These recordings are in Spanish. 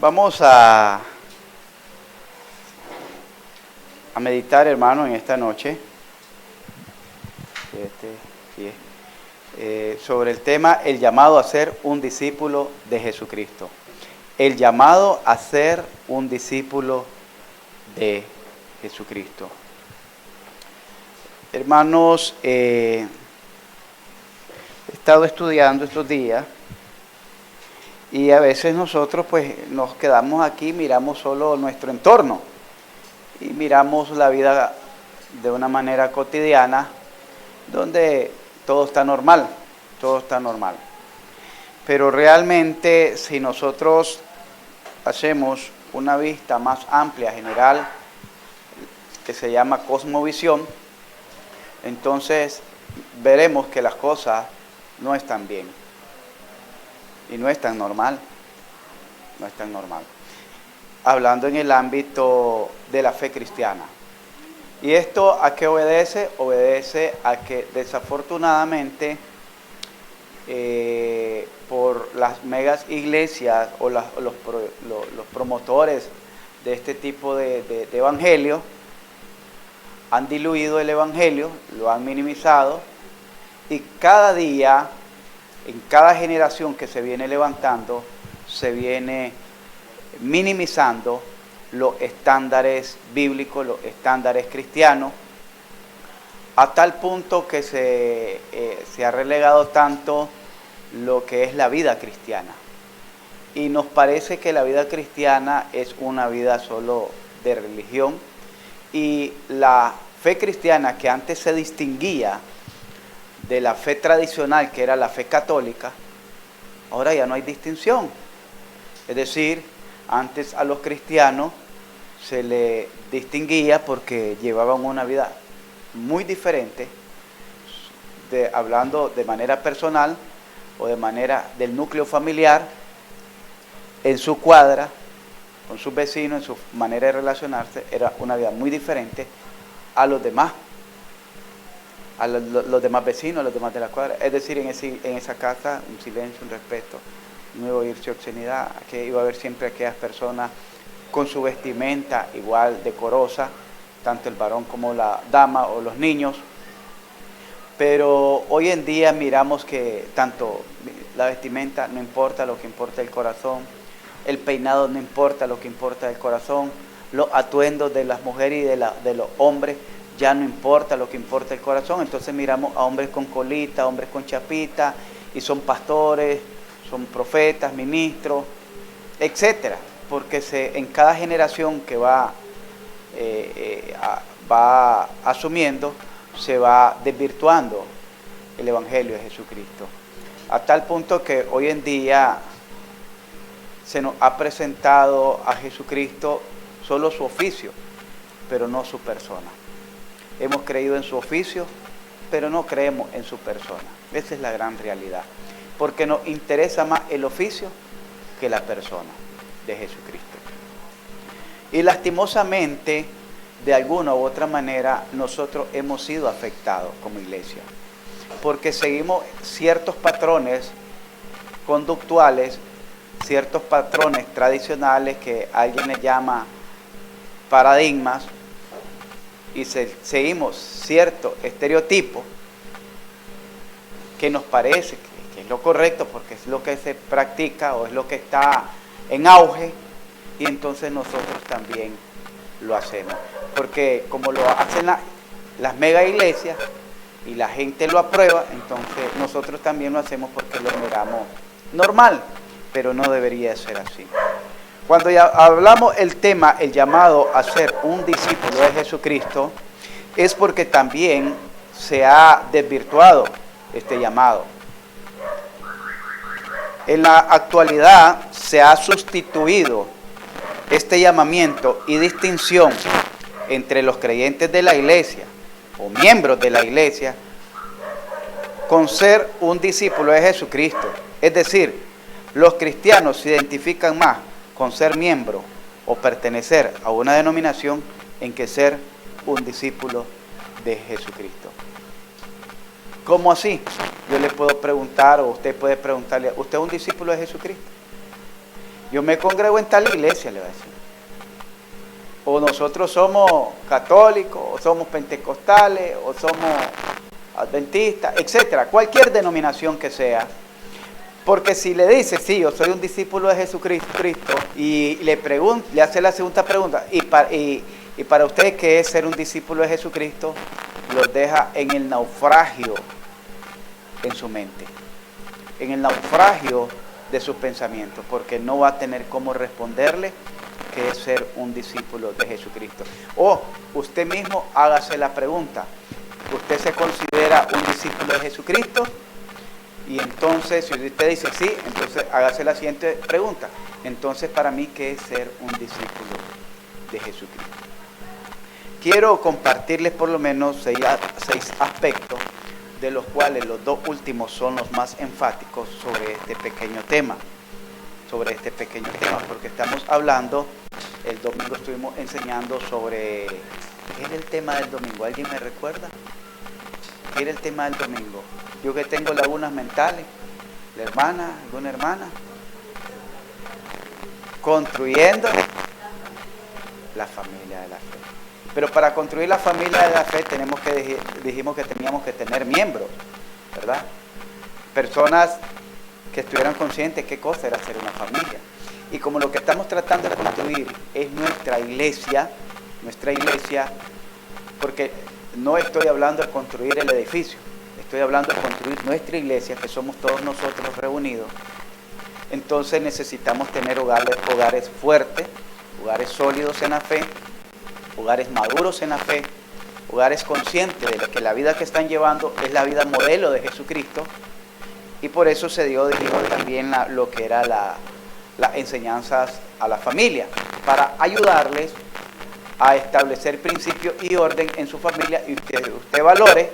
Vamos a meditar, hermano, en esta noche sobre el tema el llamado a ser un discípulo de Jesucristo. El llamado a ser un discípulo de Jesucristo. Hermanos, he estado estudiando estos días y a veces nosotros pues nos quedamos aquí, miramos solo nuestro entorno y miramos la vida de una manera cotidiana donde todo está normal. Pero realmente si nosotros hacemos una vista más amplia, general, que se llama cosmovisión, entonces veremos que las cosas no están bien y no es tan normal. Hablando en el ámbito de la fe cristiana. ¿Y esto a qué obedece? Obedece a que desafortunadamente por las megas iglesias o los promotores de este tipo de evangelio han diluido el evangelio, lo han minimizado y cada día, en cada generación que se viene levantando, se viene minimizando los estándares bíblicos, los estándares cristianos, a tal punto que se ha relegado tanto lo que es la vida cristiana. Y nos parece que la vida cristiana es una vida solo de religión, y la fe cristiana, que antes se distinguía de la fe tradicional, que era la fe católica, ahora ya no hay distinción. Es decir, antes a los cristianos se les distinguía porque llevaban una vida muy diferente, hablando de manera personal o de manera del núcleo familiar, en su cuadra, con sus vecinos, en su manera de relacionarse, era una vida muy diferente a los demás, los demás vecinos, a los demás de la cuadra. Es decir, en esa casa, un silencio, un respeto, no iba a oírse obscenidad, que iba a haber siempre aquellas personas con su vestimenta igual decorosa, tanto el varón como la dama o los niños. Pero hoy en día miramos que tanto la vestimenta no importa, lo que importa es el corazón. El peinado no importa, lo que importa es el corazón. Los atuendos de las mujeres y de los hombres ya no importa, lo que importa es el corazón. Entonces miramos a hombres con colita, hombres con chapita, y son pastores, son profetas, ministros, etcétera. Porque en cada generación que va asumiendo, se va desvirtuando el Evangelio de Jesucristo. A tal punto que hoy en día se nos ha presentado a Jesucristo solo su oficio, pero no su persona. Hemos creído en su oficio, pero no creemos en su persona. Esa es la gran realidad. Porque nos interesa más el oficio que la persona de Jesucristo. Y lastimosamente, de alguna u otra manera, nosotros hemos sido afectados como iglesia. Porque seguimos ciertos patrones conductuales, ciertos patrones tradicionales que alguien les llama paradigmas, y seguimos cierto estereotipo que nos parece que es lo correcto porque es lo que se practica o es lo que está en auge, y entonces nosotros también lo hacemos. Porque como lo hacen las mega iglesias y la gente lo aprueba, entonces nosotros también lo hacemos porque lo miramos normal. Pero no debería ser así. Cuando ya hablamos el tema, el llamado a ser un discípulo de Jesucristo, es porque también se ha desvirtuado este llamado. En la actualidad se ha sustituido este llamamiento y distinción entre los creyentes de la iglesia o miembros de la iglesia con ser un discípulo de Jesucristo. Es decir, los cristianos se identifican más con ser miembro o pertenecer a una denominación en que ser un discípulo de Jesucristo. ¿Cómo así? Yo le puedo preguntar, o usted puede preguntarle, ¿usted es un discípulo de Jesucristo? Yo me congrego en tal iglesia, le va a decir. O nosotros somos católicos, o somos pentecostales, o somos adventistas, etcétera, cualquier denominación que sea. Porque si le dice, sí, yo soy un discípulo de Jesucristo, y le hace la segunda pregunta, y para usted, ¿qué es ser un discípulo de Jesucristo? Los deja en el naufragio en su mente, en el naufragio de sus pensamientos, porque no va a tener cómo responderle que es ser un discípulo de Jesucristo. O usted mismo hágase la pregunta, ¿usted se considera un discípulo de Jesucristo? Y entonces, si usted dice sí, entonces hágase la siguiente pregunta. Entonces, para mí, ¿qué es ser un discípulo de Jesucristo? Quiero compartirles por lo menos seis aspectos, de los cuales los dos últimos son los más enfáticos sobre este pequeño tema. Porque estamos hablando, el domingo estuvimos enseñando sobre, ¿qué era el tema del domingo? ¿Alguien me recuerda? ¿Qué era el tema del domingo? Yo que tengo lagunas mentales, ¿alguna hermana? Construyendo la familia de la fe. Pero para construir la familia de la fe dijimos que teníamos que tener miembros, ¿verdad? Personas que estuvieran conscientes qué cosa era ser una familia. Y como lo que estamos tratando de construir es nuestra iglesia, porque no estoy hablando de construir el edificio, estoy hablando de construir nuestra iglesia, que somos todos nosotros reunidos. Entonces necesitamos tener hogares fuertes, hogares sólidos en la fe, hogares maduros en la fe, hogares conscientes de que la vida que están llevando es la vida modelo de Jesucristo. Y por eso se dio, dijimos, también lo que era las enseñanzas a la familia, para ayudarles a establecer principios y orden en su familia, y usted valore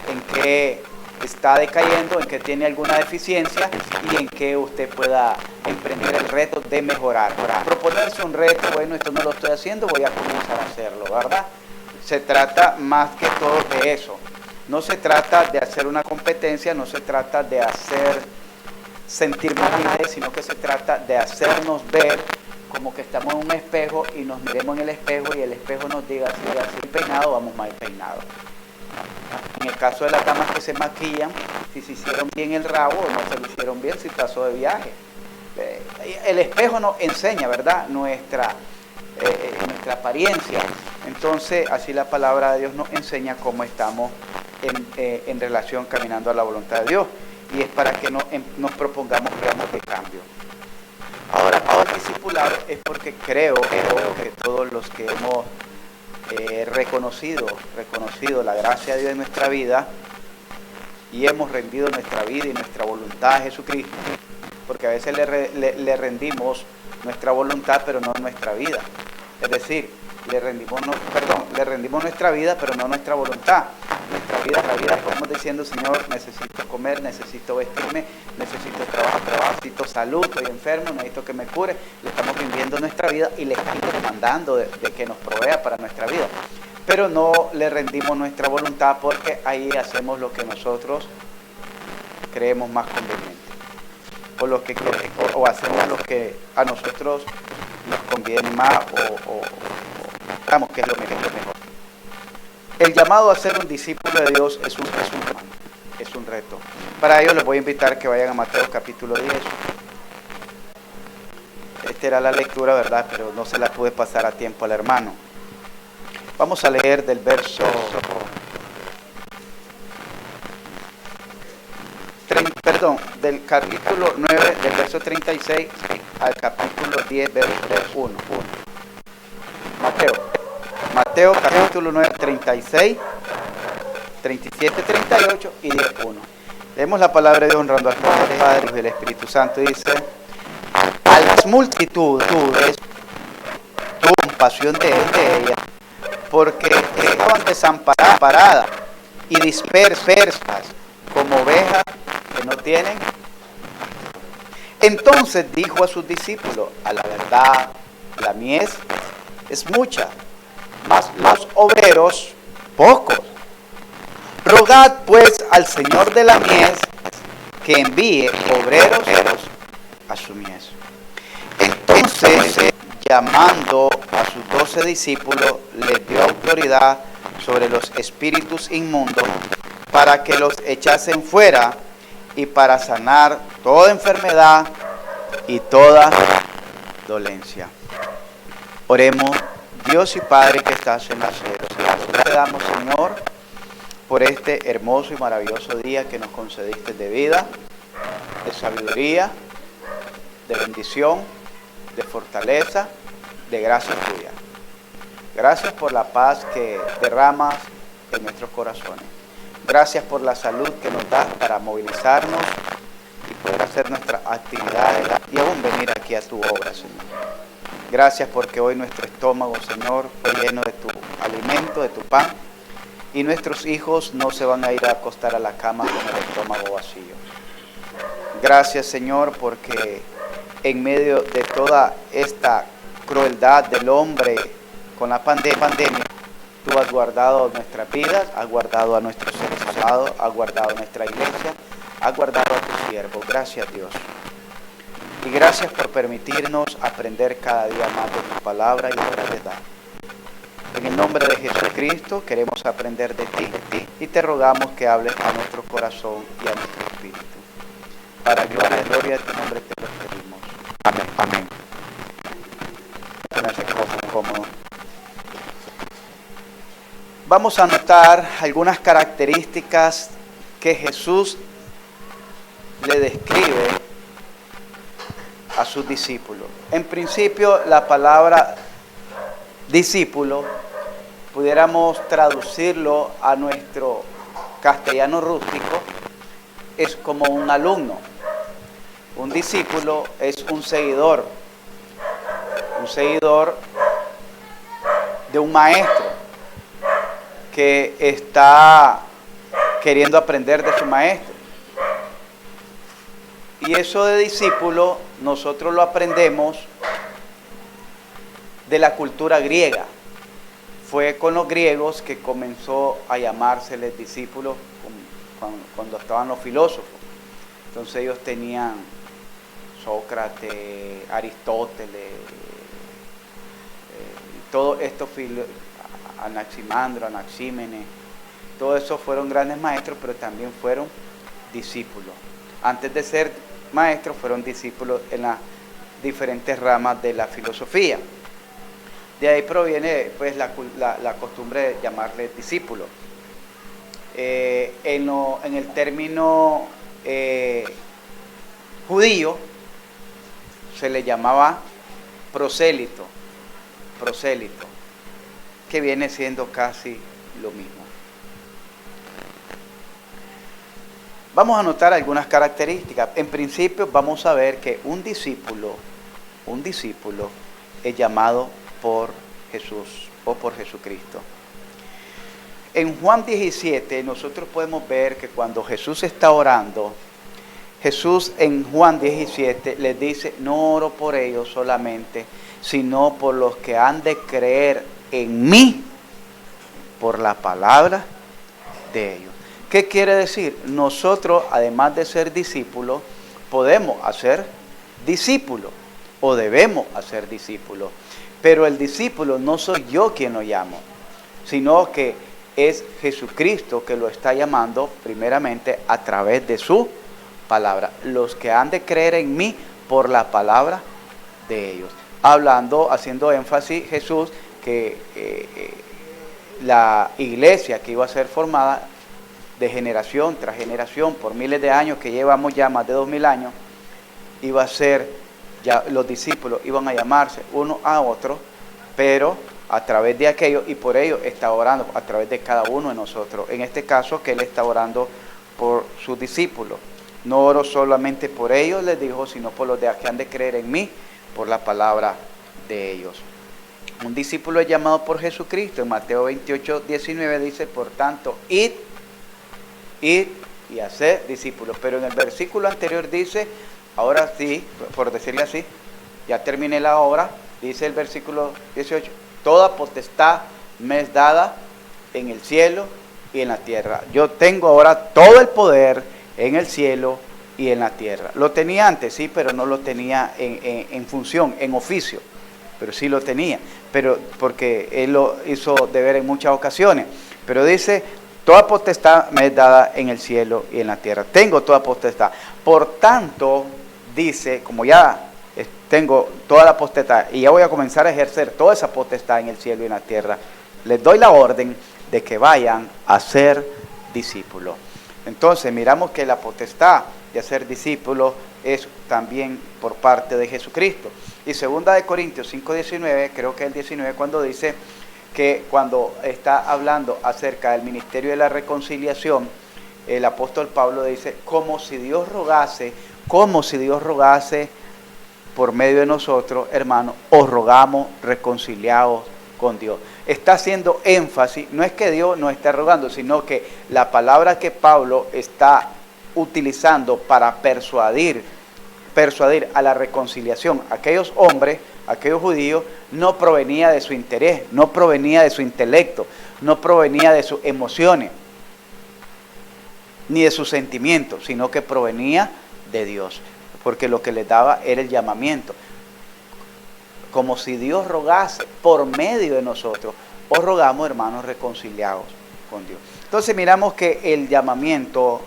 en qué está decayendo, en qué tiene alguna deficiencia y en qué usted pueda emprender el reto de mejorar. Proponerse un reto, bueno, esto no lo estoy haciendo, voy a comenzar a hacerlo, ¿verdad? Se trata más que todo de eso. No se trata de hacer una competencia, no se trata de hacer sentirnos a nadie, sino que se trata de hacernos ver como que estamos en un espejo y nos miremos en el espejo y el espejo nos diga si así peinado vamos mal peinados. En el caso de las damas que se maquillan, si se hicieron bien el rabo o no se lo hicieron bien, si pasó de viaje. El espejo nos enseña, ¿verdad?, nuestra apariencia. Entonces, así la palabra de Dios nos enseña cómo estamos en relación caminando a la voluntad de Dios. Y es para que nos propongamos programas de cambio. Ahora, el discipulado es porque creo que todos los que hemos reconocido la gracia de Dios en nuestra vida y hemos rendido nuestra vida y nuestra voluntad a Jesucristo, porque a veces le rendimos nuestra voluntad pero no nuestra vida, es decir, le rendimos nuestra vida pero no nuestra voluntad. Nuestra vida estamos diciendo, Señor, necesito comer, necesito vestirme, necesito trabajo, necesito salud, estoy enfermo, necesito que me cure. Le estamos viviendo nuestra vida y le estamos demandando de que nos provea para nuestra vida. Pero no le rendimos nuestra voluntad porque ahí hacemos lo que nosotros creemos más conveniente. O hacemos lo que a nosotros nos conviene más o digamos que es lo mejor. El llamado a ser un discípulo de Dios es un reto. Para ello les voy a invitar que vayan a Mateo capítulo 10. Esta era la lectura, ¿verdad? Pero no se la pude pasar a tiempo al hermano. Vamos a leer del del capítulo 9, del verso 36 al capítulo 10, verso 1. Mateo capítulo 9, 36, 37, 38 y 10, 1. Leemos la palabra de Dios honrando al Padre, Hijo y el Espíritu Santo. Dice: a las multitudes tuvo compasión de ellas, porque estaban desamparadas y dispersas como ovejas que no tienen. Entonces dijo a sus discípulos: a la verdad, la mies es mucha, mas los obreros pocos. Rogad pues al Señor de la mies que envíe obreros a su mies. Entonces, llamando a sus 12 discípulos, les dio autoridad sobre los espíritus inmundos para que los echasen fuera y para sanar toda enfermedad y toda dolencia. Oremos. Dios y Padre que estás en los cielos, gracias te damos, Señor, por este hermoso y maravilloso día que nos concediste de vida, de sabiduría, de bendición, de fortaleza, de gracia tuya. Gracias por la paz que derramas en nuestros corazones. Gracias por la salud que nos das para movilizarnos y poder hacer nuestras actividades y aún venir aquí a tu obra, Señor. Gracias porque hoy nuestro estómago, Señor, fue lleno de tu alimento, de tu pan, y nuestros hijos no se van a ir a acostar a la cama con el estómago vacío. Gracias, Señor, porque en medio de toda esta crueldad del hombre con la pandemia, tú has guardado nuestras vidas, has guardado a nuestros seres amados, has guardado nuestra iglesia, has guardado a tus siervos. Gracias, Dios. Y gracias por permitirnos aprender cada día más de tu palabra y de la verdad. En el nombre de Jesucristo queremos aprender de ti y te rogamos que hables a nuestro corazón y a nuestro espíritu. Para gloria y gloria de tu nombre te lo pedimos. Amén. Amén. Pónganse cómodo. Vamos a notar algunas características que Jesús le describe a sus discípulos. En principio, la palabra discípulo, pudiéramos traducirlo a nuestro castellano rústico, es como un alumno. Un discípulo es un seguidor de un maestro que está queriendo aprender de su maestro. Y eso de discípulo nosotros lo aprendemos de la cultura griega. Fue con los griegos que comenzó a llamárseles discípulos cuando estaban los filósofos. Entonces ellos tenían Sócrates, Aristóteles, todos estos Anaximandro, Anaxímenes, todos esos fueron grandes maestros, pero también fueron discípulos. Antes de ser maestros, fueron discípulos en las diferentes ramas de la filosofía. De ahí proviene pues la costumbre de llamarles discípulos. En el término judío se le llamaba prosélito, que viene siendo casi lo mismo. Vamos a notar algunas características. En principio vamos a ver que un discípulo es llamado por Jesús o por Jesucristo. En Juan 17 nosotros podemos ver que cuando Jesús está orando, Jesús en Juan 17 les dice: no oro por ellos solamente, sino por los que han de creer en mí por la palabra de ellos. ¿Qué quiere decir? Nosotros, además de ser discípulos, podemos hacer discípulos o debemos hacer discípulos. Pero el discípulo no soy yo quien lo llamo, sino que es Jesucristo que lo está llamando primeramente a través de su palabra. Los que han de creer en mí por la palabra de ellos. Haciendo énfasis Jesús que la iglesia que iba a ser formada de generación tras generación, por miles de años, que llevamos ya más de 2000 años, iba a ser, ya los discípulos iban a llamarse uno a otro, pero a través de aquello, y por ello está orando a través de cada uno de nosotros. En este caso, que Él está orando por sus discípulos. No oro solamente por ellos, les dijo, sino por los que han de creer en mí, por la palabra de ellos. Un discípulo es llamado por Jesucristo. En Mateo 28, 19 dice: por tanto, id y hacer discípulos. Pero en el versículo anterior dice, ahora sí, por decirle así, ya terminé la obra, dice el versículo 18, toda potestad me es dada en el cielo y en la tierra. Yo tengo ahora todo el poder en el cielo y en la tierra. Lo tenía antes, sí, pero no lo tenía en función, en oficio, pero sí lo tenía, pero porque él lo hizo deber en muchas ocasiones. Pero dice, toda potestad me es dada en el cielo y en la tierra. Tengo toda potestad. Por tanto, dice, como ya tengo toda la potestad y ya voy a comenzar a ejercer toda esa potestad en el cielo y en la tierra, les doy la orden de que vayan a ser discípulos. Entonces miramos que la potestad de hacer discípulos es también por parte de Jesucristo. Y 2 de Corintios 5:19, creo que es el 19, cuando dice que cuando está hablando acerca del ministerio de la reconciliación, el apóstol Pablo dice, como si Dios rogase por medio de nosotros, hermanos, os rogamos reconciliados con Dios. Está haciendo énfasis, no es que Dios nos esté rogando, sino que la palabra que Pablo está utilizando para persuadir a la reconciliación, aquellos hombres, aquellos judíos, no provenía de su interés, no provenía de su intelecto, no provenía de sus emociones, ni de sus sentimientos, sino que provenía de Dios, porque lo que les daba era el llamamiento. Como si Dios rogase por medio de nosotros, os rogamos, hermanos, reconciliados con Dios. Entonces miramos que el llamamiento,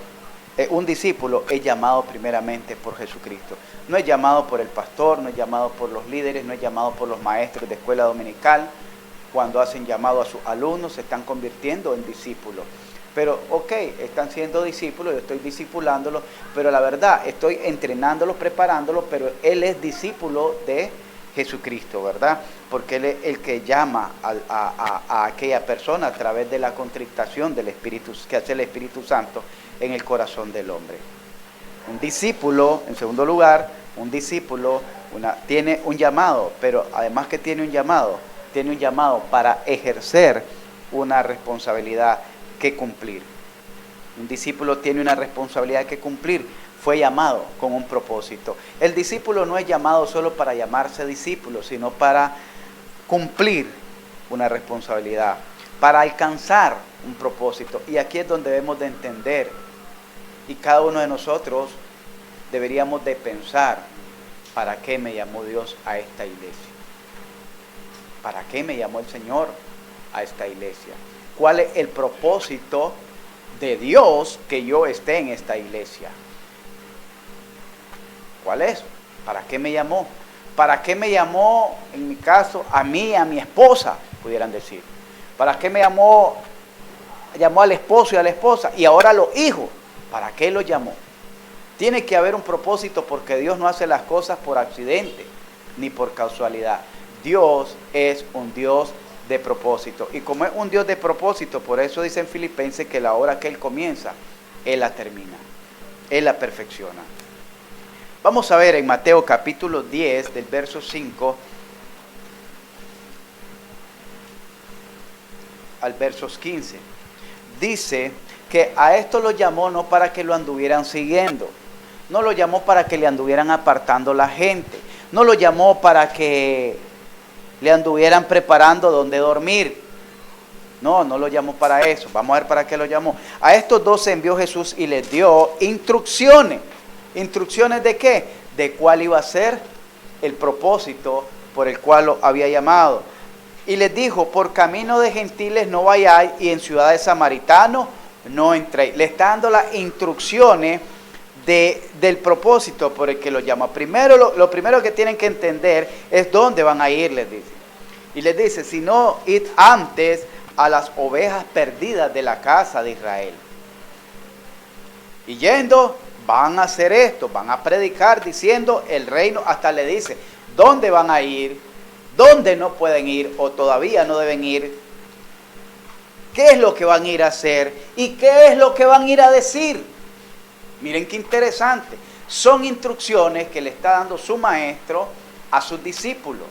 un discípulo es llamado primeramente por Jesucristo. No es llamado por el pastor, no es llamado por los líderes, no es llamado por los maestros de escuela dominical. Cuando hacen llamado a sus alumnos, se están convirtiendo en discípulos. Pero, están siendo discípulos, yo estoy discipulándolos, pero la verdad, estoy entrenándolos, preparándolos, pero él es discípulo de Jesucristo, ¿verdad? Porque él es el que llama a aquella persona a través de la contristación del Espíritu, que hace el Espíritu Santo en el corazón del hombre. Un discípulo, en segundo lugar, un discípulo tiene un llamado, pero además que tiene un llamado para ejercer una responsabilidad que cumplir. Un discípulo tiene una responsabilidad que cumplir. Fue llamado con un propósito. El discípulo no es llamado solo para llamarse discípulo, sino para cumplir una responsabilidad, para alcanzar un propósito. Y aquí es donde debemos de entender, y cada uno de nosotros deberíamos de pensar, ¿para qué me llamó Dios a esta iglesia? ¿Para qué me llamó el Señor a esta iglesia? ¿Cuál es el propósito de Dios que yo esté en esta iglesia? ¿Cuál es? ¿Para qué me llamó? ¿Para qué me llamó, en mi caso, a mí, a mi esposa, pudieran decir? ¿Para qué me llamó al esposo y a la esposa? Y ahora a los hijos, ¿para qué los llamó? Tiene que haber un propósito, porque Dios no hace las cosas por accidente, ni por casualidad. Dios es un Dios de propósito. Y como es un Dios de propósito, por eso dice en Filipenses que la obra que Él comienza, Él la termina, Él la perfecciona. Vamos a ver en Mateo capítulo 10, del verso 5 al verso 15. Dice que a esto lo llamó no para que lo anduvieran siguiendo, no lo llamó para que le anduvieran apartando la gente, no lo llamó para que le anduvieran preparando donde dormir. No lo llamó para eso. Vamos a ver para qué lo llamó. A estos 12 envió Jesús y les dio instrucciones. ¿Instrucciones de qué? De cuál iba a ser el propósito por el cual lo había llamado. Y les dijo, por camino de gentiles no vayáis, y en ciudad de samaritanos no entréis. Le está dando las instrucciones del propósito por el que lo llama. Primero, lo primero que tienen que entender es dónde van a ir, les dice. Y les dice, si no, id antes a las ovejas perdidas de la casa de Israel. Y yendo, van a hacer esto, van a predicar diciendo el reino, hasta le dice dónde van a ir, dónde no pueden ir o todavía no deben ir, qué es lo que van a ir a hacer y qué es lo que van a ir a decir. Miren qué interesante, son instrucciones que le está dando su maestro a sus discípulos.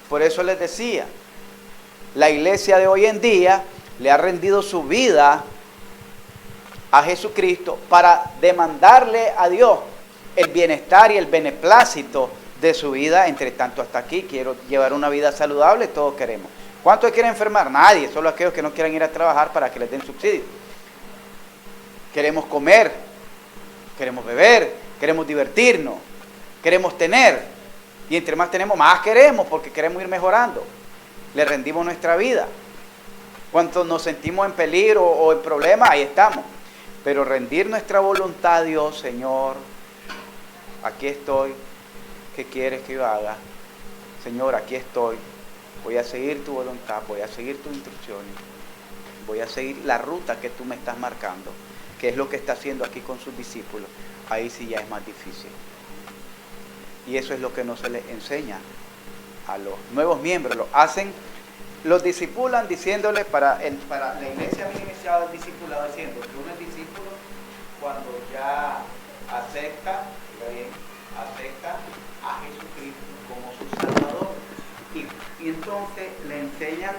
Por eso les decía, la iglesia de hoy en día le ha rendido su vida a Jesucristo para demandarle a Dios el bienestar y el beneplácito de su vida. Entre tanto, hasta aquí quiero llevar una vida saludable, todos queremos. ¿Cuántos quieren enfermar? Nadie, solo aquellos que no quieran ir a trabajar para que les den subsidio. Queremos comer, Queremos beber, queremos divertirnos, queremos tener. Y entre más tenemos, más queremos, porque queremos ir mejorando. Le rendimos nuestra vida. Cuando nos sentimos en peligro o en problemas, ahí estamos. Pero rendir nuestra voluntad a Dios, Señor, aquí estoy, ¿qué quieres que yo haga? Señor, aquí estoy, voy a seguir tu voluntad, voy a seguir tus instrucciones, voy a seguir la ruta que tú me estás marcando, que es lo que está haciendo aquí con sus discípulos. Ahí sí ya es más difícil. Y eso es lo que no se les enseña a los nuevos miembros. Los discipulan diciéndole para la iglesia había iniciado el discipulado diciendo que uno es discípulo cuando ya acepta a Jesucristo como su Salvador. Y entonces le enseñan,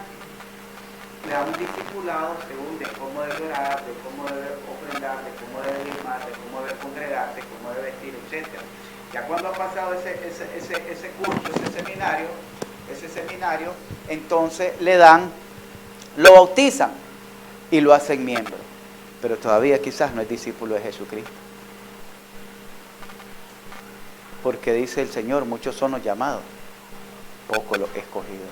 le dan un discipulado según de cómo debe orar, de cómo debe ofrendar, de cómo debe limar, de cómo debe congregarse, cómo debe vestir, etc. Ya cuando ha pasado ese curso, ese seminario, entonces lo bautizan y lo hacen miembro. Pero todavía quizás no es discípulo de Jesucristo. Porque dice el Señor, muchos son los llamados, pocos los escogidos.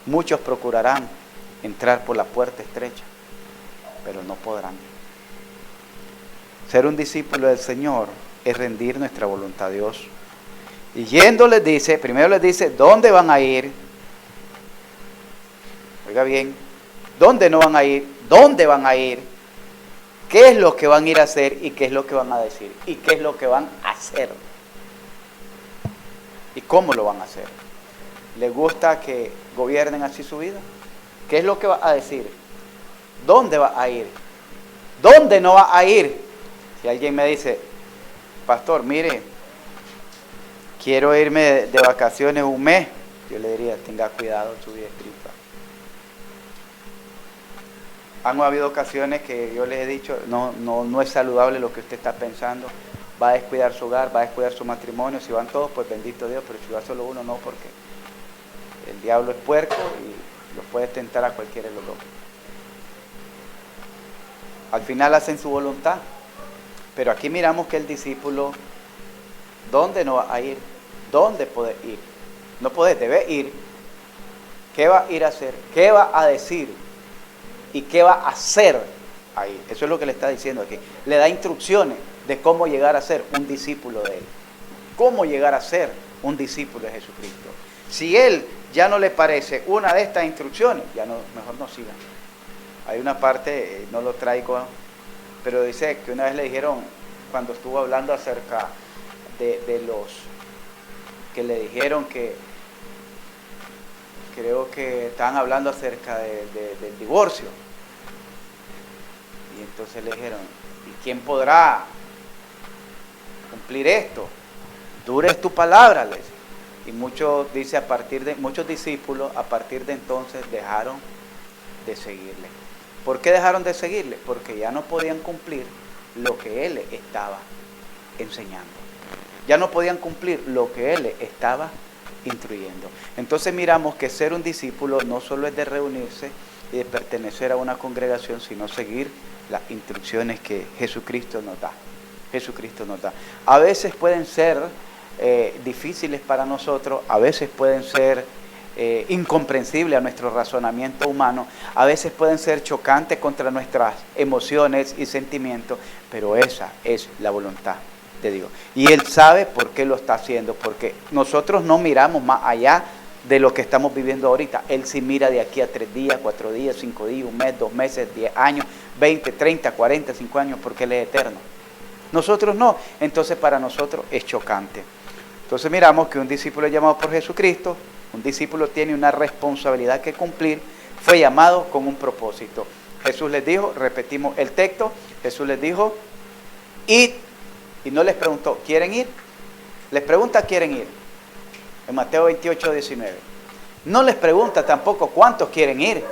Muchos procurarán entrar por la puerta estrecha, pero no podrán. Ser un discípulo del Señor es rendir nuestra voluntad a Dios. Y yendo primero les dice, ¿dónde van a ir? Oiga bien, ¿dónde no van a ir? ¿Dónde van a ir? ¿Qué es lo que van a ir a hacer y qué es lo que van a decir? ¿Y qué es lo que van a hacer? ¿Y cómo lo van a hacer? ¿Les gusta que gobiernen así su vida? ¿Qué es lo que va a decir? ¿Dónde va a ir? ¿Dónde no va a ir? Si alguien me dice, pastor, mire, quiero irme de vacaciones un mes, yo le diría, tenga cuidado en su vida espiritual. Han habido ocasiones que yo les he dicho, no es saludable lo que usted está pensando, va a descuidar su hogar, va a descuidar su matrimonio, si van todos, pues bendito Dios, pero si va solo uno, no, porque el diablo es puerco y los puede tentar a cualquiera de los dos. Al final hacen su voluntad, pero aquí miramos que el discípulo, ¿dónde no va a ir? ¿Dónde puede ir? No puede, debe ir. ¿Qué va a ir a hacer? ¿Qué va a decir? ¿Y qué va a hacer ahí? Eso es lo que le está diciendo aquí. Le da instrucciones de cómo llegar a ser un discípulo de él. ¿Cómo llegar a ser un discípulo de Jesucristo? Si él ya no le parece una de estas instrucciones, mejor no siga. Hay una parte, no lo traigo, pero dice que una vez le dijeron, cuando estuvo hablando acerca de los que le dijeron que, creo que estaban hablando acerca del divorcio. Y entonces le dijeron, ¿y quién podrá cumplir esto? Dura es tu palabra, les. Y muchos discípulos a partir de entonces dejaron de seguirle. ¿Por qué dejaron de seguirle? Porque ya no podían cumplir lo que él estaba enseñando. Ya no podían cumplir lo que él estaba instruyendo. Entonces miramos que ser un discípulo no solo es de reunirse y de pertenecer a una congregación, sino seguir las instrucciones que Jesucristo nos da. Jesucristo nos da. A veces pueden ser difíciles para nosotros, a veces pueden ser incomprensibles a nuestro razonamiento humano, a veces pueden ser chocantes contra nuestras emociones y sentimientos, pero esa es la voluntad de Dios. Y Él sabe por qué lo está haciendo, porque nosotros no miramos más allá de lo que estamos viviendo ahorita. Él sí mira de aquí a 3 días, 4 días, 5 días, 1 mes, 2 meses, 10 años, 20, 30, 40, 5 años, porque Él es eterno. Nosotros no, entonces para nosotros es chocante. Entonces miramos que un discípulo es llamado por Jesucristo, un discípulo tiene una responsabilidad que cumplir, fue llamado con un propósito. Jesús les dijo, repetimos el texto, Jesús les dijo, id, y no les preguntó, ¿quieren ir? Les pregunta, ¿quieren ir? En Mateo 28, 19. No les pregunta tampoco cuántos quieren ir.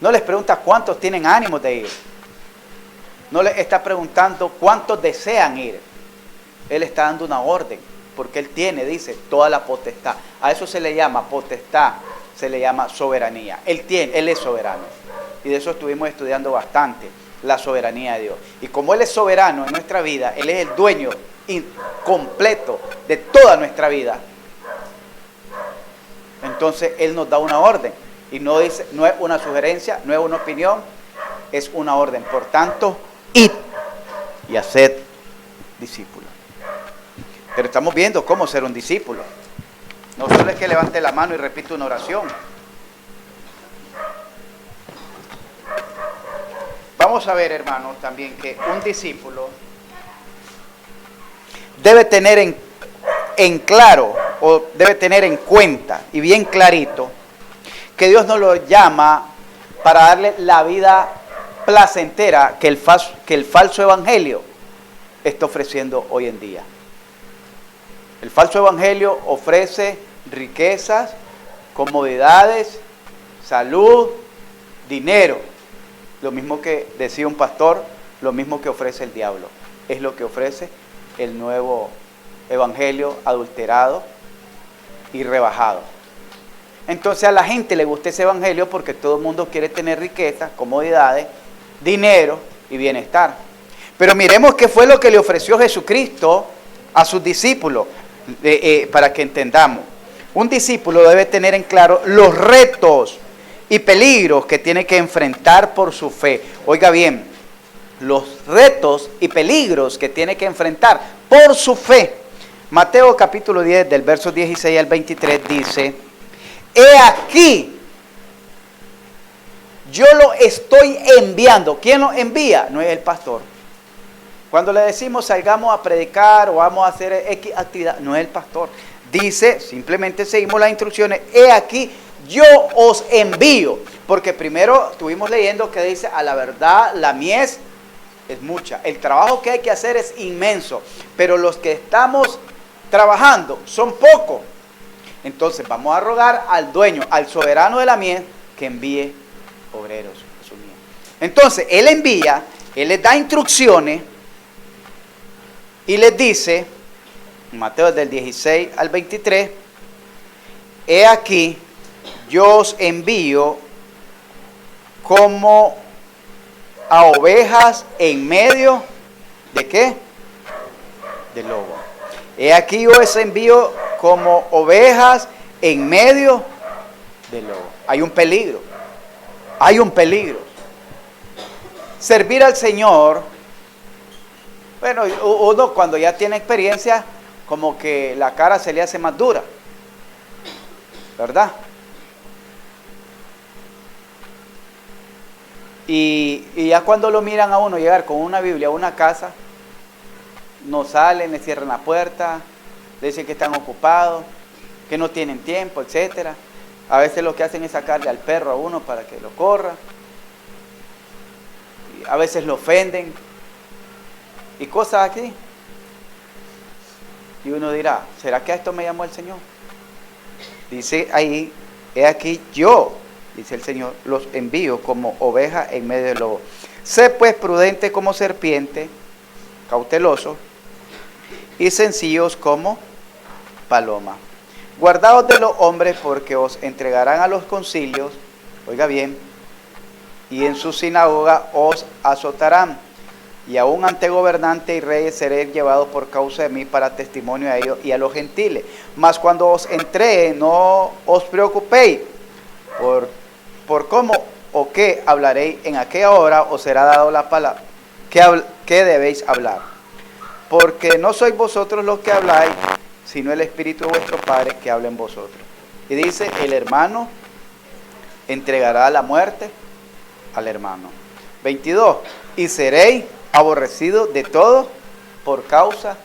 No les pregunta cuántos tienen ánimo de ir. No les está preguntando cuántos desean ir. Él está dando una orden, porque Él tiene, dice, toda la potestad. A eso se le llama potestad, se le llama soberanía. Él es soberano. y de eso estuvimos estudiando bastante, la soberanía de Dios. Y como Él es soberano en nuestra vida, Él es el dueño completo de toda nuestra vida. Entonces Él nos da una orden y no es una sugerencia, no es una opinión, es una orden. Por tanto, id y haced discípulos. Pero estamos viendo cómo ser un discípulo. No solo es que levante la mano y repita una oración. Vamos a ver, hermanos, también que un discípulo debe tener en claro, o debe tener en cuenta, y bien clarito, que Dios no lo llama para darle la vida placentera que el falso evangelio está ofreciendo hoy en día. El falso evangelio ofrece riquezas, comodidades, salud, dinero. Lo mismo que decía un pastor, lo mismo que ofrece el diablo. Es lo que ofrece el nuevo evangelio adulterado y rebajado. Entonces a la gente le gusta ese evangelio porque todo el mundo quiere tener riquezas, comodidades, dinero y bienestar. Pero miremos qué fue lo que le ofreció Jesucristo a sus discípulos, para que entendamos. Un discípulo debe tener en claro los retos y peligros que tiene que enfrentar por su fe. Oiga bien, los retos y peligros que tiene que enfrentar por su fe. Mateo capítulo 10, del verso 16 al 23 dice: he aquí, yo lo estoy enviando. ¿Quién lo envía? No es el pastor. Cuando le decimos salgamos a predicar o vamos a hacer X actividad, no es el pastor. Dice, simplemente seguimos las instrucciones: he aquí, yo os envío. Porque primero estuvimos leyendo que dice: a la verdad la mies es mucha. El trabajo que hay que hacer es inmenso, pero los que estamos trabajando son pocos. Entonces vamos a rogar al dueño, al soberano de la mies, que envíe obreros a su mies. Entonces Él envía, Él les da instrucciones y les dice, Mateo del 16 al 23, he aquí, yo os envío como a ovejas en medio de ¿qué? De lobo. He aquí yo os envío como ovejas en medio de lobo. Hay un peligro. Hay un peligro. Servir al Señor, bueno, uno cuando ya tiene experiencia, como que la cara se le hace más dura, ¿verdad? Y ya cuando lo miran a uno llegar con una Biblia a una casa, no salen, le cierran la puerta, le dicen que están ocupados, que no tienen tiempo, etcétera. A veces lo que hacen es sacarle al perro a uno para que lo corra. Y a veces lo ofenden. Y cosas aquí. Y uno dirá, ¿será que a esto me llamó el Señor? Dice ahí, he aquí yo, dice el Señor, los envío como ovejas en medio del lobo. Sé pues prudente como serpiente, cauteloso, y sencillos como paloma. Guardaos de los hombres, porque os entregarán a los concilios, oiga bien, y en su sinagoga os azotarán, y aún ante gobernantes y reyes seréis llevados por causa de mí para testimonio a ellos y a los gentiles. Mas cuando os entreguen, no os preocupéis por cómo o qué hablaréis en aquella hora, os será dado la palabra que debéis hablar. Porque no sois vosotros los que habláis, sino el Espíritu de vuestro Padre que habla en vosotros. Y dice, el hermano entregará la muerte al hermano. 22. Y seréis aborrecidos de todos por causa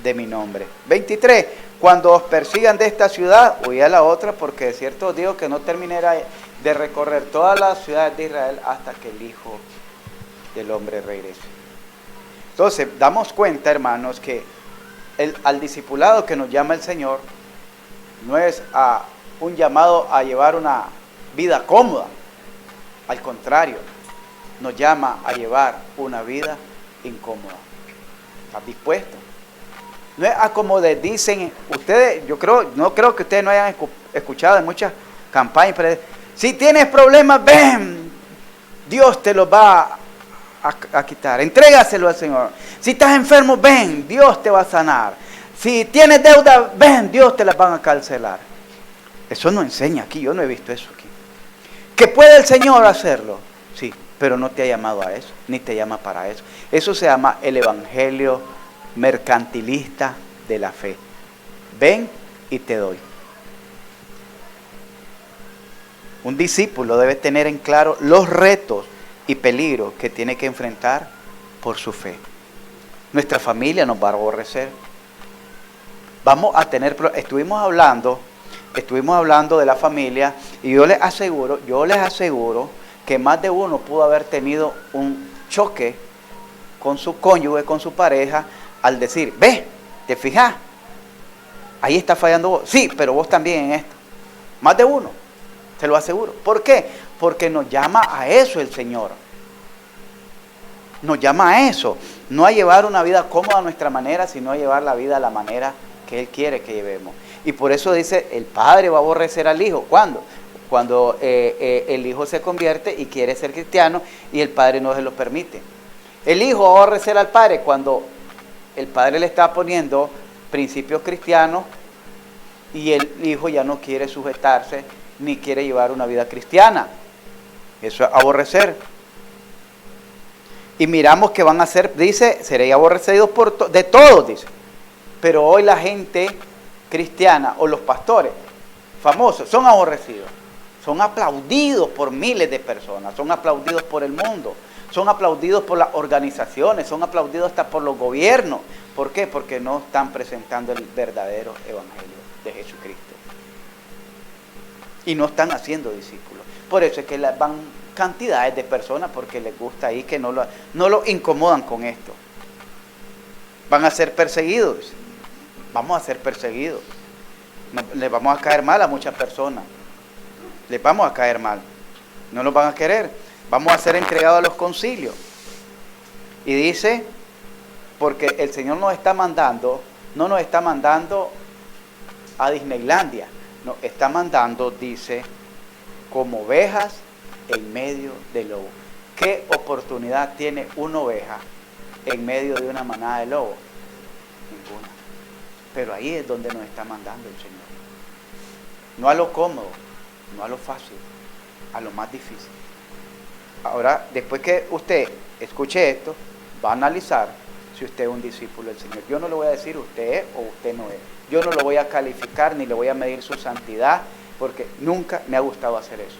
de mi nombre. 23. Cuando os persigan de esta ciudad, huid a la otra, porque de cierto os digo que no terminará de recorrer todas las ciudades de Israel hasta que el Hijo del Hombre regrese. Entonces, damos cuenta, hermanos, que al discipulado que nos llama el Señor no es un llamado a llevar una vida cómoda. Al contrario, nos llama a llevar una vida incómoda. ¿Estás dispuesto? No es como les dicen ustedes, no creo que ustedes no hayan escuchado en muchas campañas, pero si tienes problemas, ven Dios te lo va a quitar. Entrégaselo al Señor. Si estás enfermo, ven, Dios te va a sanar. Si tienes deuda, ven, Dios te las va a cancelar. Eso no enseña aquí, yo no he visto eso aquí. ¿Que puede el Señor hacerlo? Sí, pero no te ha llamado a eso, ni te llama para eso. Eso se llama el evangelio mercantilista de la fe. Ven y te doy. Un discípulo debe tener en claro los retos y peligros que tiene que enfrentar por su fe. Nuestra familia nos va a aborrecer. Vamos a tener, estuvimos hablando de la familia y yo les aseguro que más de uno pudo haber tenido un choque con su cónyuge, con su pareja, al decir, ve, ¿te fijas? Ahí está fallando vos. Sí, pero vos también en esto. Más de uno, te lo aseguro. ¿Por qué? Porque nos llama a eso el Señor. Nos llama a eso. No a llevar una vida cómoda a nuestra manera, sino a llevar la vida a la manera que Él quiere que llevemos. Y por eso dice, el padre va a aborrecer al hijo. ¿Cuándo? Cuando el hijo se convierte y quiere ser cristiano y el padre no se lo permite. El hijo va a aborrecer al padre cuando el padre le está poniendo principios cristianos y el hijo ya no quiere sujetarse ni quiere llevar una vida cristiana. Eso es aborrecer. Y miramos que van a ser, dice, seréis aborrecidos de todos, dice. Pero hoy la gente cristiana o los pastores famosos son aborrecidos. Son aplaudidos por miles de personas, son aplaudidos por el mundo, son aplaudidos por las organizaciones, son aplaudidos hasta por los gobiernos. ¿Por qué? Porque no están presentando el verdadero evangelio de Jesucristo. Y no están haciendo discípulos. Por eso es que van cantidades de personas porque les gusta ahí que no lo incomodan con esto. Van a ser perseguidos. Vamos a ser perseguidos. Les vamos a caer mal a muchas personas. Les vamos a caer mal. No nos van a querer. Vamos a ser entregados a los concilios. Y dice, porque el Señor no nos está mandando a Disneylandia. Nos está mandando, dice, como ovejas en medio de lobos. ¿Qué oportunidad tiene una oveja en medio de una manada de lobos? Ninguna. Pero ahí es donde nos está mandando el Señor. No a lo cómodo, no a lo fácil, a lo más difícil. Ahora, después que usted escuche esto, va a analizar si usted es un discípulo del Señor. Yo no le voy a decir usted es o usted no es. Yo no lo voy a calificar ni le voy a medir su santidad, porque nunca me ha gustado hacer eso.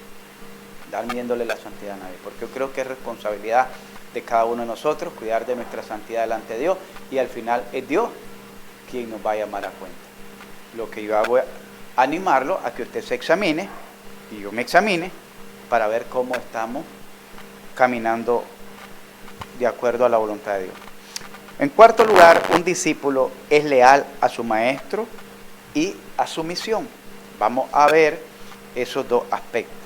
Dar midiéndole la santidad a nadie, porque yo creo que es responsabilidad de cada uno de nosotros cuidar de nuestra santidad delante de Dios, y al final es Dios quien nos va a llamar a cuenta. Lo que yo hago es animarlo a que usted se examine y yo me examine para ver cómo estamos caminando de acuerdo a la voluntad de Dios. En cuarto lugar, un discípulo es leal a su maestro y a su misión. Vamos a ver esos dos aspectos.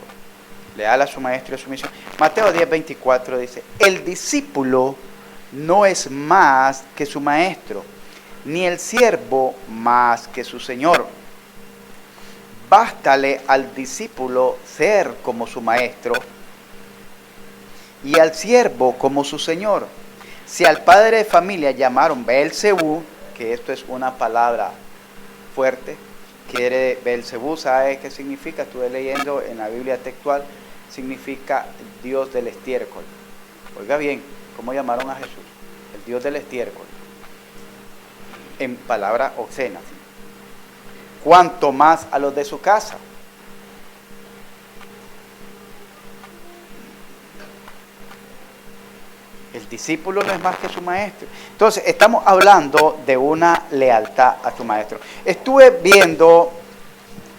Leal a su maestro y a su misión. Mateo 10:24 dice, el discípulo no es más que su maestro, ni el siervo más que su señor. Bástale al discípulo ser como su maestro y al siervo como su señor. Si al padre de familia llamaron Beelzebú, que esto es una palabra fuerte, quiere Beelzebú, ¿sabe qué significa? Estuve leyendo en la Biblia textual, significa Dios del estiércol. Oiga bien, ¿cómo llamaron a Jesús? El Dios del estiércol. En palabras obscenas. Cuanto más a los de su casa. El discípulo no es más que su maestro. Entonces, estamos hablando de una lealtad a tu maestro. Estuve viendo,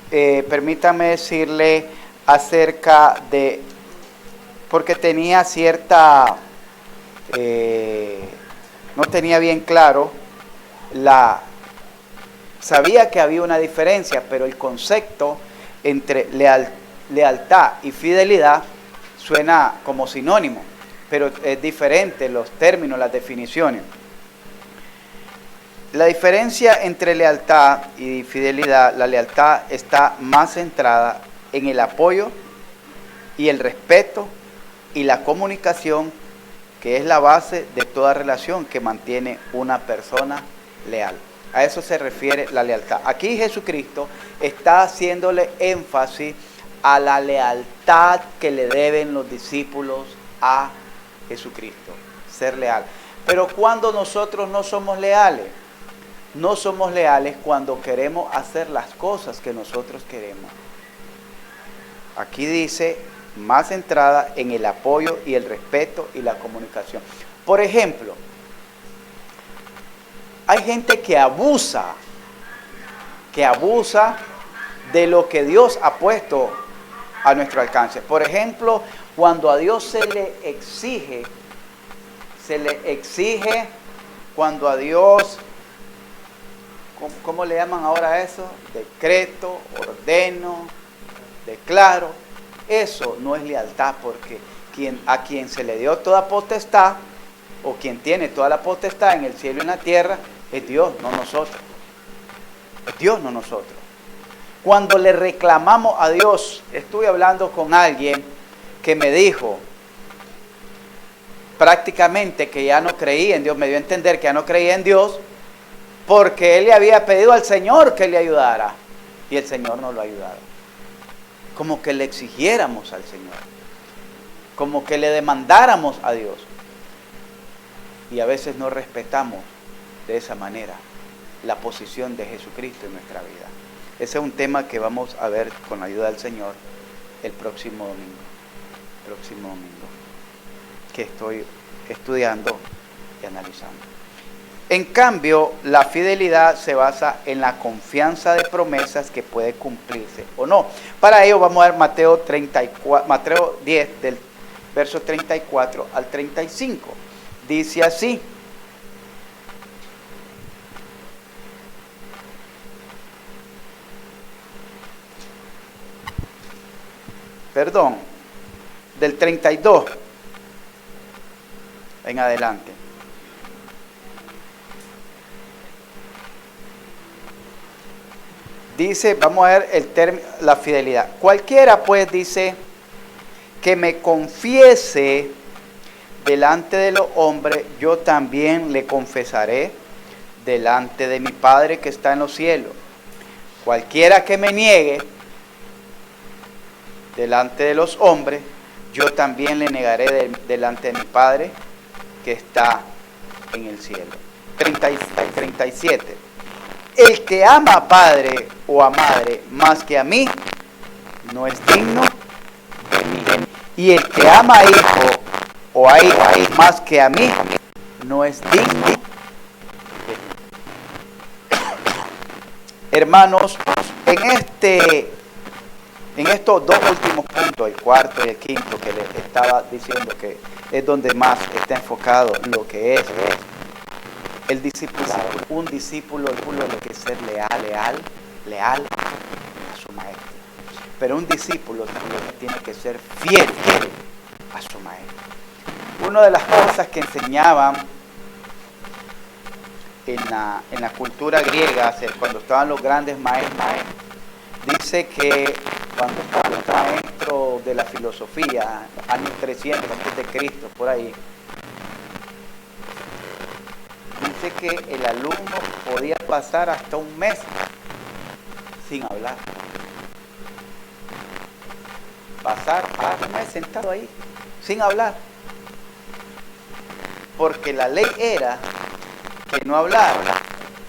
permítame decirle, acerca de, porque tenía cierta, no tenía bien claro, sabía que había una diferencia, pero el concepto entre lealtad y fidelidad suena como sinónimo, pero es diferente los términos, las definiciones. La diferencia entre lealtad y fidelidad, la lealtad está más centrada en el apoyo y el respeto y la comunicación, que es la base de toda relación que mantiene una persona leal. A eso se refiere la lealtad. Aquí Jesucristo está haciéndole énfasis a la lealtad que le deben los discípulos a Jesucristo, ser leal. Pero cuando nosotros no somos leales, no somos leales cuando queremos hacer las cosas que nosotros queremos. Aquí dice, más centrada en el apoyo y el respeto y la comunicación. Por ejemplo, hay gente que abusa de lo que Dios ha puesto a nuestro alcance. Por ejemplo, cuando a Dios se le exige, cuando a Dios, ¿cómo le llaman ahora a eso? Decreto, ordeno, declaro. Eso no es lealtad, porque a quien se le dio toda potestad, o quien tiene toda la potestad en el cielo y en la tierra, es Dios, no nosotros. Es Dios, no nosotros. Cuando le reclamamos a Dios, estuve hablando con alguien que me dijo prácticamente que ya no creía en Dios, me dio a entender que ya no creía en Dios, porque él le había pedido al Señor que le ayudara, y el Señor no lo ha ayudado. Como que le exigiéramos al Señor, como que le demandáramos a Dios, y a veces no respetamos de esa manera la posición de Jesucristo en nuestra vida. Ese es un tema que vamos a ver con la ayuda del Señor el próximo domingo, que estoy estudiando y analizando. En cambio, la fidelidad se basa en la confianza de promesas que puede cumplirse o no. Para ello vamos a ver Mateo 10, del verso 34 al 35. Dice así: del 32 en adelante. Dice, vamos a ver el término, la fidelidad. Cualquiera pues, dice, que me confiese delante de los hombres, yo también le confesaré delante de mi Padre que está en los cielos. Cualquiera que me niegue delante de los hombres, yo también le negaré delante de mi Padre que está en el cielo. 37. El que ama a padre o a madre más que a mí, no es digno de mí. Y el que ama a hijo o a hija más que a mí, no es digno de mí. Hermanos, en estos dos últimos puntos, el cuarto y el quinto, que les estaba diciendo que es donde más está enfocado lo que es el discipulado. Un discípulo tiene que ser leal a su maestro. Pero un discípulo también tiene que ser fiel a su maestro. Una de las cosas que enseñaban en la cultura griega, cuando estaban los grandes maestros, dice que cuando estaban los maestros de la filosofía, años 300 antes de Cristo, por ahí, dice que el alumno podía pasar hasta un mes sin hablar. Pasar un mes sentado ahí, sin hablar. Porque la ley era que no hablara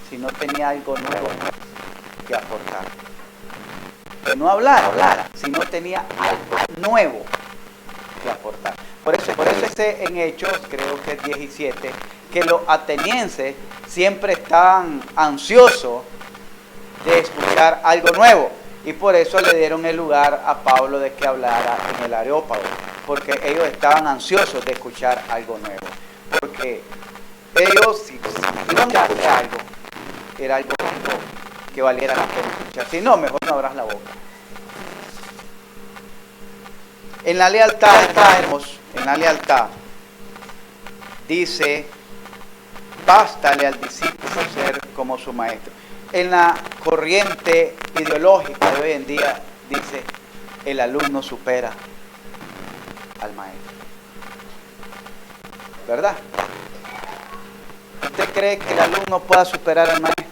si no tenía algo nuevo que aportar. Que no hablara si no tenía algo nuevo que aportar. Por eso en Hechos, creo que es 17, que los atenienses siempre estaban ansiosos de escuchar algo nuevo. Y por eso le dieron el lugar a Pablo de que hablara en el Areópago. Porque ellos estaban ansiosos de escuchar algo nuevo. Porque ellos, si iban a hacer algo, era algo que valiera la pena escuchar. Si no, mejor no abras la boca. En la lealtad, dice, bástale al discípulo ser como su maestro. En la corriente ideológica de hoy en día, dice, el alumno supera al maestro. ¿verdad? ¿Usted cree que el alumno pueda superar al maestro?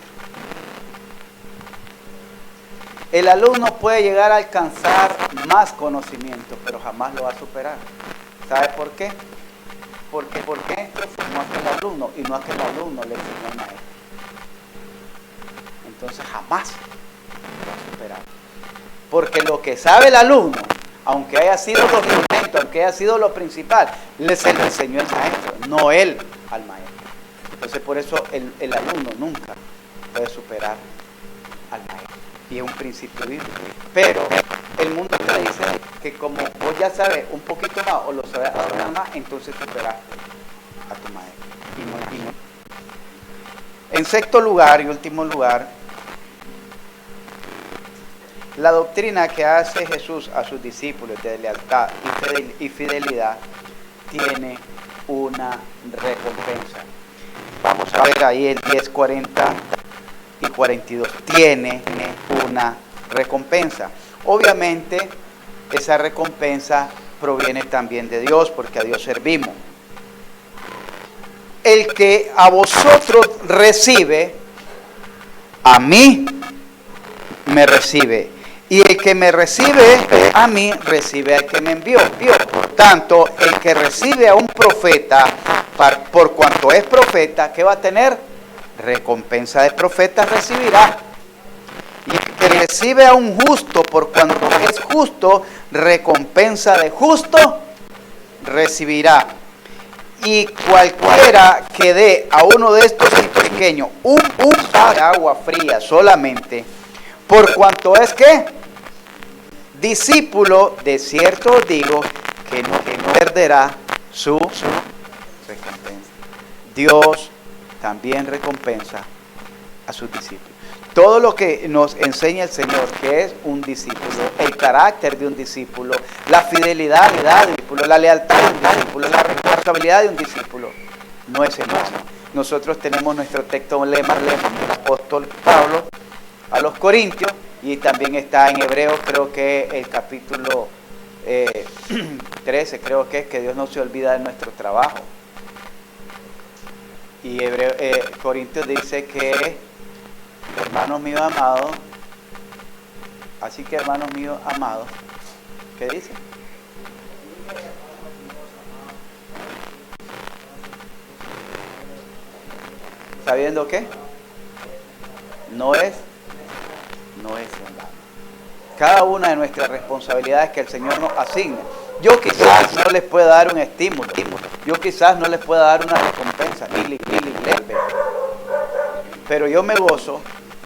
El alumno puede llegar a alcanzar más conocimiento, pero jamás lo va a superar. ¿Sabe por qué? Porque el maestro formó a aquel alumno y no a aquel alumno le enseñó al maestro. Entonces jamás lo va a superar. Porque lo que sabe el alumno, aunque haya sido lo fundamental, aunque haya sido lo principal, se lo enseñó el maestro, no él al maestro. Entonces por eso el alumno nunca puede superar al maestro. Y es un principio bíblico. Pero el mundo te dice que como vos ya sabes un poquito más o lo sabes ahora más, entonces superaste a tu maestro. Y no. En sexto lugar y último lugar, la doctrina que hace Jesús a sus discípulos de lealtad y fidelidad tiene una recompensa. Vamos a ver ahí el 10, 40 y 42. Tiene una recompensa. Obviamente, esa recompensa proviene también de Dios, porque a Dios servimos. El que a vosotros recibe, a mí me recibe. Y el que me recibe a mí, recibe al que me envió. Por tanto, el que recibe a un profeta, por cuanto es profeta, ¿qué va a tener? Recompensa de profeta recibirá. Y el que recibe a un justo, por cuanto es justo, recompensa de justo recibirá. Y cualquiera que dé a uno de estos pequeños un vaso de agua fría solamente, por cuanto es que discípulo, de cierto os digo que no perderá su recompensa. Dios también recompensa a sus discípulos. Todo lo que nos enseña el Señor, que es un discípulo, el carácter de un discípulo, la fidelidad de un discípulo, la lealtad de un discípulo, la responsabilidad de un discípulo, no es el mismo. Nosotros tenemos nuestro texto lema del apóstol Pablo a los Corintios, y también está en Hebreos, creo que el capítulo 13, creo que es que Dios no se olvida de nuestro trabajo. Y Corintios dice que, hermanos míos amados, así que hermanos míos amados, ¿qué dice? ¿Sabiendo qué? No es en vano. Cada una de nuestras responsabilidades que el Señor nos asigna. Yo quizás no les pueda dar un estímulo, yo quizás no les pueda dar una recompensa, pero yo me gozo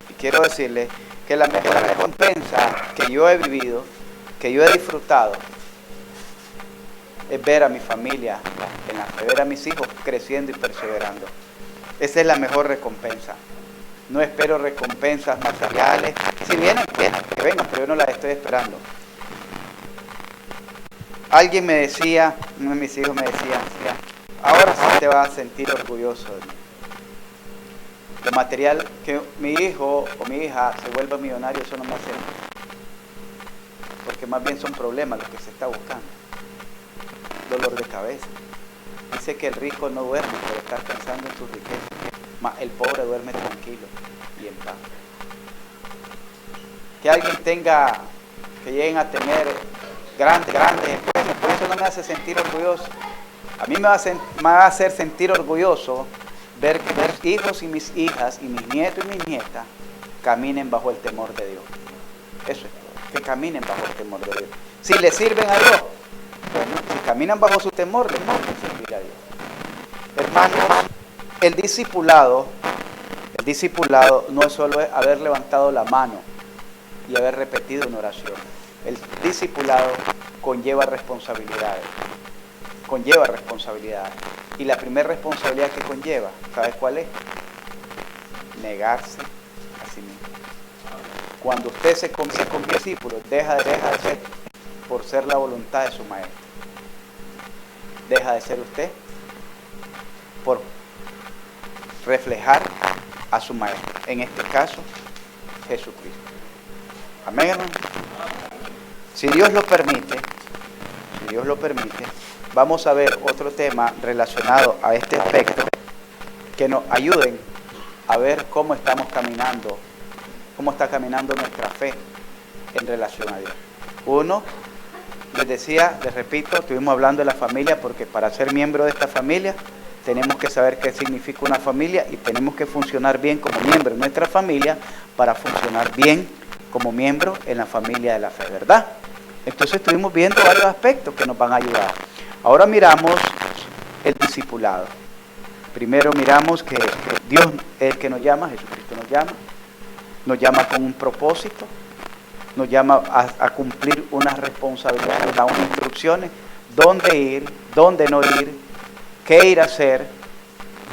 y quiero decirles que la mejor recompensa que yo he vivido, que yo he disfrutado, es ver a mi familia en la fe, ver a mis hijos creciendo y perseverando. Esa es la mejor recompensa. No espero recompensas materiales. Si vienen, que vengan, pero yo no las estoy esperando. Alguien me decía, uno de mis hijos me decía, ahora sí te vas a sentir orgulloso de mí. Lo material, que mi hijo o mi hija se vuelva millonario, eso no me hace nada. Porque más bien son problemas los que se está buscando. Dolor de cabeza. Dice que el rico no duerme por estar pensando en sus riquezas. Mas el pobre duerme tranquilo y en paz. Que alguien que lleguen a tener grandes empresas, por eso no me hace sentir orgulloso. A mí me va a hacer sentir orgulloso ver que mis hijos y mis hijas y mis nietos y mis nietas caminen bajo el temor de Dios. Eso es todo, que caminen bajo el temor de Dios. Si le sirven a Dios, bueno, si caminan bajo su temor, les vamos a servir a Dios. Hermanos, el discipulado no es solo haber levantado la mano y haber repetido una oración. El discipulado conlleva responsabilidades. Y la primera responsabilidad que conlleva, ¿sabes cuál es? Negarse a sí mismo. Cuando usted se convierte en discípulo, deja de ser por ser la voluntad de su maestro. Deja de ser usted por reflejar a su maestro, en este caso Jesucristo. Amén, hermano. Si Dios lo permite, vamos a ver otro tema relacionado a este aspecto que nos ayuden a ver cómo estamos caminando, cómo está caminando nuestra fe en relación a Dios. Uno, les decía, les repito, estuvimos hablando de la familia porque para ser miembro de esta familia tenemos que saber qué significa una familia y tenemos que funcionar bien como miembro de nuestra familia para funcionar bien como miembro en la familia de la fe, ¿verdad? Entonces estuvimos viendo varios aspectos que nos van a ayudar. Ahora miramos el discipulado. Primero miramos que Dios es el que nos llama, Jesucristo nos llama con un propósito, nos llama a cumplir unas responsabilidades, nos da unas instrucciones, dónde ir, dónde no ir, qué ir a hacer,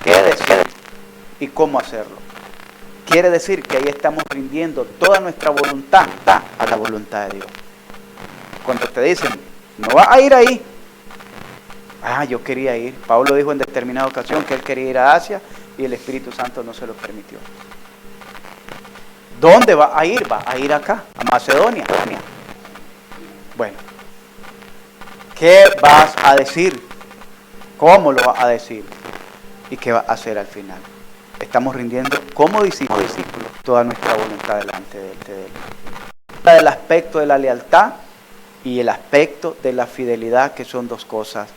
qué decir y cómo hacerlo. Quiere decir que ahí estamos rindiendo toda nuestra voluntad a la voluntad de Dios. Cuando te dicen, no vas a ir ahí, yo quería ir. Pablo dijo en determinada ocasión que él quería ir a Asia y el Espíritu Santo no se lo permitió. ¿Dónde va a ir? Va a ir acá, a Macedonia. Bueno, ¿qué vas a decir? ¿Cómo lo vas a decir? ¿Y qué vas a hacer al final? Estamos rindiendo como discípulos toda nuestra voluntad delante de Él. El aspecto de la lealtad y el aspecto de la fidelidad, que son dos cosas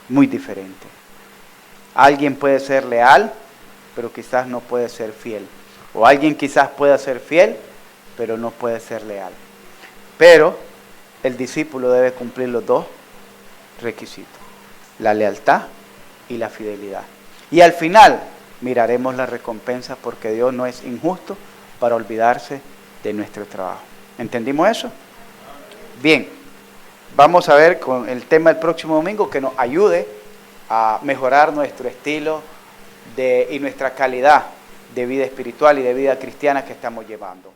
muy diferentes. Alguien puede ser leal, pero quizás no puede ser fiel. O alguien quizás pueda ser fiel, pero no puede ser leal. Pero el discípulo debe cumplir los dos requisitos: la lealtad y la fidelidad. Y al final miraremos la recompensa, porque Dios no es injusto para olvidarse de nuestro trabajo. ¿Entendimos eso? Bien, vamos a ver con el tema del próximo domingo que nos ayude a mejorar nuestro estilo y nuestra calidad de vida espiritual y de vida cristiana que estamos llevando.